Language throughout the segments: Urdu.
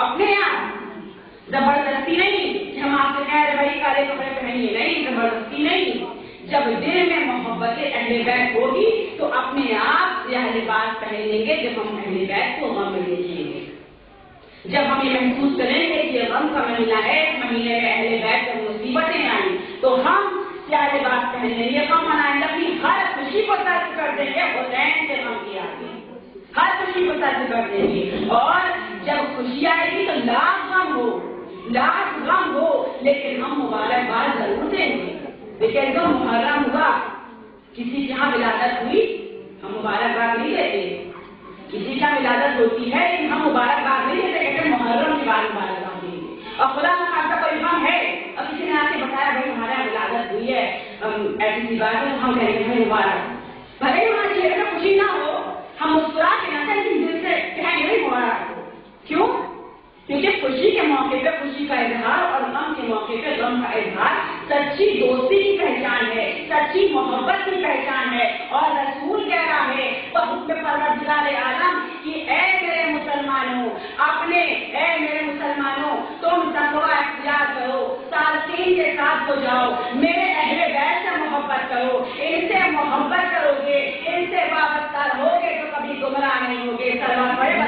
اپنے آپ، زبردستی نہیں کہ ہم آپ سے کہہ رہے بھائی کالے کپڑے پہنیے، نہیں، زبردستی نہیں. جب دل میں محبت اہل بیت ہوگی تو اپنے آپ سیاہ لباس پہن لیں گے جب ہم اہل بیت کو غم میں دیکھیں گے. جب ہم یہ محسوس کریں گے کہ یہ غم کا مہینہ ہے، اس مہینے میں اہل بیت جب مصیبتیں آئیں تو ہم سیاہ لباس پہن لیں گے، غم منائیں گے، اپنی ہر خوشی کو ترک کر دیں گے حسین کے غم کی آگے، ہر خوشی کو ترک کر دیں گے. اور جب خوشی آئے گی تو لاکھ غم ہو، لاکھ غم ہو، لیکن ہم مبارکباد ضرور دیں گے. لیکن جو محرم ہوا، کسی کے یہاں ولادت ہوئی، ہم مبارکباد نہیں دیتے. کسی کا ولادت ہوتی ہے لیکن ہم مبارکباد نہیں دیتے، کہتے محرم کے بعد مبارکباد دیں گے. اور خدا کا کوئی غم ہے اور کسی نے آ کے بتایا بھائی ہمارے یہاں ولادت ہوئی ہے، ایسی سی بات ہے، ہم کہیں گے بھائی مبارک. بھلے ہمارے چہرے پہ خوشی نہ ہو، ہم مسکرا کے نہ کہیں لیکن دل سے کہیں گے بھائی مبارک. کیوں؟ کیونکہ خوشی کے موقع پہ خوشی کا اظہار اور غم کے موقع پہ غم کا اظہار سچی دوستی کی پہچان ہے، سچی محبت کی پہچان ہے. اور رسول کہہ رہا ہے حکم پروردگار عالم کہ اے میرے مسلمانوں، اے میرے مسلمانوں، تم تقویٰ اختیار کرو، صالحین کے ساتھ ہو جاؤ، میرے اہل بیت سے محبت کرو. ان سے محبت کرو گے، ان سے وابستہ رہو گے تو کبھی گمراہ نہیں ہوگے. سلام پڑھے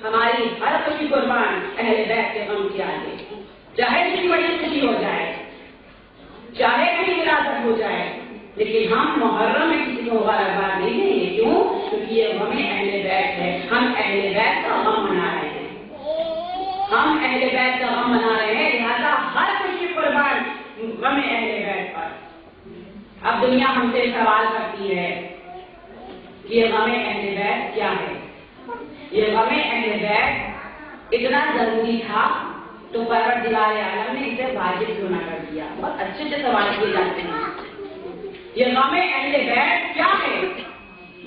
ہماری ہر خوشی قربان اہل بیت کے غم کی آگے. چاہے کسی بڑی خوشی ہو جائے، چاہے کہیں ولادت ہو جائے، لیکن ہم محرم میں کسی کو مبارکباد نہیں دیں گے. کیوں؟ کیونکہ یہ غم اہل بیت ہے. ہم اہل بیت کا غم منا رہے ہیں، ہم اہل بیت کا غم منا رہے ہیں، لہٰذا ہر خوشی قربان غم اہل بیت پر. اب دنیا ہم سے سوال کرتی ہے کہ یہ غم اہل بیت کیا ہے؟ یہ غم اہل بیت اتنا ضروری تھا تو پروردگار عالم نے اسے واجب کیوں نہ کر دیا؟ بہت اچھے سے سوال کیے جاتے ہیں. یہ غم اہل بیت کیا ہے؟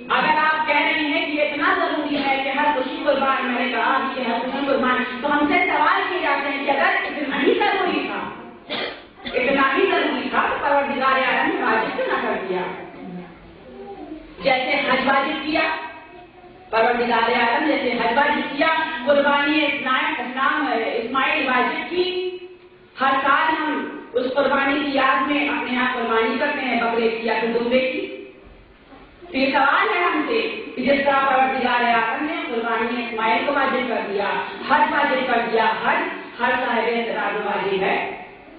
اگر آپ کہہ رہے ہیں کہ یہ اتنا ضروری ہے کہ ہر خوشی قربان، میں نے کہا کہ ہر خوشی قربان، تو ہم سے سوال کیے جاتے ہیں کہ اگر اتنا ہی ضروری تھا، اتنا ہی ضروری تھا تو پروردگار عالم نے واجب کیوں نہ کر دیا؟ جیسے حج واجب کیا پروردگار عالم، جیسے حج واجب کیا، قربانی اسماعیل واجب کی. ہر سال ہم اس قربانی کی یاد میں اپنے یہاں قربانی کرتے ہیں، بکرے کی یا پھر دمبے کی. تو یہ سوال ہے ہم سے کہ جس طرح پروردگار عالم نے قربانی اسماعیل کو واجب کر دیا، حج واجب کر دیا، حج ہر صاحب اعتراض واجب ہے،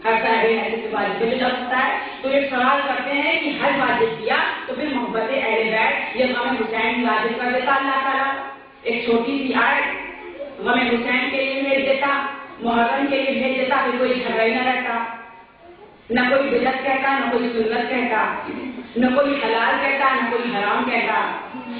ہر صاحب حیثیت واجب بھی لگ سکتا ہے. تو یہ سوال کرتے ہیں کہ حج واجب کیا تو پھر محبت اہل بیت یہ غم حسین کی واجب کر دیتا اللہ تعالیٰ. ایک چھوٹی سی آیت غم حسین کے لیے بھیج دیتا، محرم کے لیے بھیج دیتا، پھر کوئی جھگڑا ہی نہ رہتا، نہ کوئی بدعت کہتا، نہ کوئی سنت کہتا، نہ کوئی حلال کہتا، نہ کوئی حرام کہتا،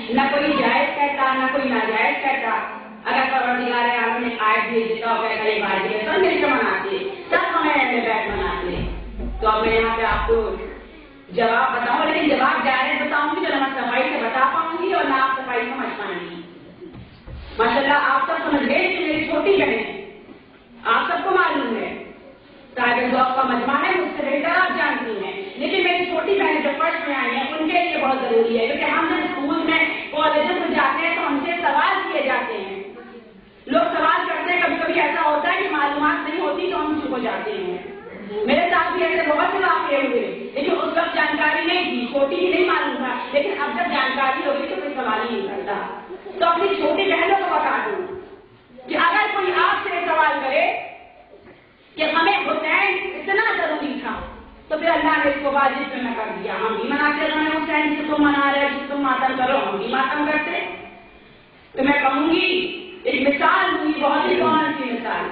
نہ کوئی جائز کہتا، نہ کوئی ناجائز کہتا. اگر پروردگار عالم نے آیت بھیج دیتا اور کہتا یہ واجب ہے، سب مل کے مناتے، سب ہمیں اہل بیت مناتے. تو اب میں یہاں پہ آپ کو جواب بتاؤں، لیکن جواب جائز بتاؤں گی جو نہ صفائی سے بتا پاؤں گی اور نہ آپ صفائی سمجھ پائیں گی. ماشاءاللہ آپ سب سمجھ گئے کہ میری چھوٹی بہن، آپ سب کو معلوم ہے صاحب ذوق کا مجمع ہے، مجھ سے بہتر آپ جانتی ہیں، لیکن میری چھوٹی بہن جو فرسٹ میں آئی ہیں ان کے لیے بہت ضروری ہے. کیونکہ ہم جب اسکول میں کالجوں میں جاتے ہیں تو ہم سے سوال کیے جاتے ہیں، لوگ سوال کرتے ہیں، کبھی کبھی ایسا ہوتا ہے کہ معلومات نہیں ہوتی تو ہم چپ ہو جاتے ہیں. میرے ساتھ بھی ایسے بہت سے واقعے ہوئے، لیکن اس وقت جانکاری نہیں تھی، چھوٹی ہی نہیں معلوم تھا، لیکن اب جب جانکاری ہوگی تو کوئی سوال ہی نہیں کرتا. تو اپنی چھوٹی بہنوں کو بتا دوں کہ اگر کوئی آپ سے سوال کرے کہ ہمیں حسین اتنا ضروری تھا تو پھر اللہ نے اس کو واجب کیوں نہ کر دیا؟ ہم بھی مناتے ہیں حسین جس تم منا رہے جس تم ماتم کرو، ہم بھی ماتم کرتے. تو میں کہوں گی ایک مثال ہوئی، بہت ہی کامن سی مثال.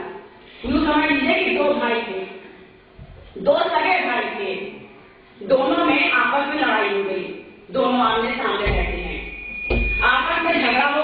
یوں سمجھ لیجیے کہ دو بھائی تھے، دو سگے بھائی تھے، دونوں میں آپس میں لڑائی ہو گئی، دونوں آمنے سامنے بیٹھے ہیں، آپس میں جھگڑا ہو